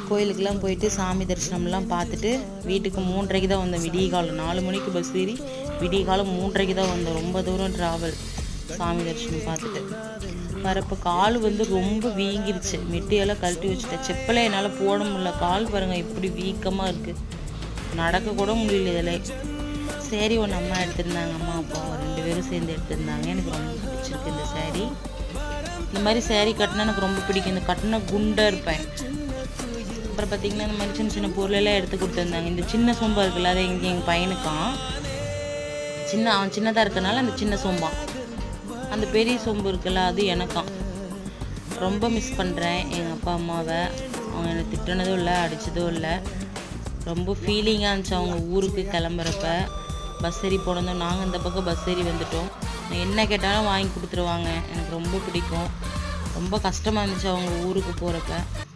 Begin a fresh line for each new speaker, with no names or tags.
கோயிலுக்கெல்லாம் போயிட்டு சாமி தரிசனம்லாம் பார்த்துட்டு வீட்டுக்கு 3:30க்கு தான் வந்தோம். விடிய காலம் 4 மணிக்கு பஸ் ஏறி விடிய காலம் 3:30க்கு தான் வந்தோம். ரொம்ப தூரம் ட்ராவல். சாமி தரிசனம் பார்த்துட்டு வரப்போ கால் ரொம்ப வீங்கிருச்சு. மெட்டியெல்லாம் கழட்டி வச்சுட்டேன். செப்பலை என்னால் போட முடியல. கால் பாருங்கள் எப்படி வீக்கமாக இருக்குது. நடக்க கூட முடியல இதில். சேரீ ஒன்று அம்மா எடுத்திருந்தாங்க. அம்மா அப்பா 2 பேரும் சேர்ந்து எடுத்திருந்தாங்க. எனக்கு ரொம்ப பிடிச்சிருக்கு இந்த சேரீ. இந்த மாதிரி சேரீ கட்டினா எனக்கு ரொம்ப பிடிக்கும். இந்த கட்டினா குண்டாக இருப்பேன். அப்புறம் பார்த்திங்கன்னா இந்த மாதிரி சின்ன சின்ன பொருளெல்லாம் எடுத்து கொடுத்துருந்தாங்க. இந்த சின்ன சோம்பா இருக்குல்ல, அதை இங்கே எங்கள் பையனுக்கான் அவன் சின்னதாக இருக்கனால அந்த சின்ன சோம்பான். அந்த பெரிய சோம்பு இருக்குல்ல, அது எனக்கான். ரொம்ப மிஸ் பண்ணுறேன் எங்கள் அப்பா அம்மாவை. அவங்க என்னை திட்டினதும் இல்லை, அடித்ததும் இல்லை. ரொம்ப ஃபீலிங்காக இருந்துச்சு அவங்க ஊருக்கு கிளம்புறப்ப. பஸ் ஏறி போனதும் நாங்கள் இந்த பக்கம் பஸ் ஏறி வந்துட்டோம். என்ன கேட்டாலும் வாங்கி கொடுத்துருவாங்க. எனக்கு ரொம்ப பிடிக்கும். ரொம்ப கஷ்டமாக இருந்துச்சு அவங்க ஊருக்கு போகிறப்ப.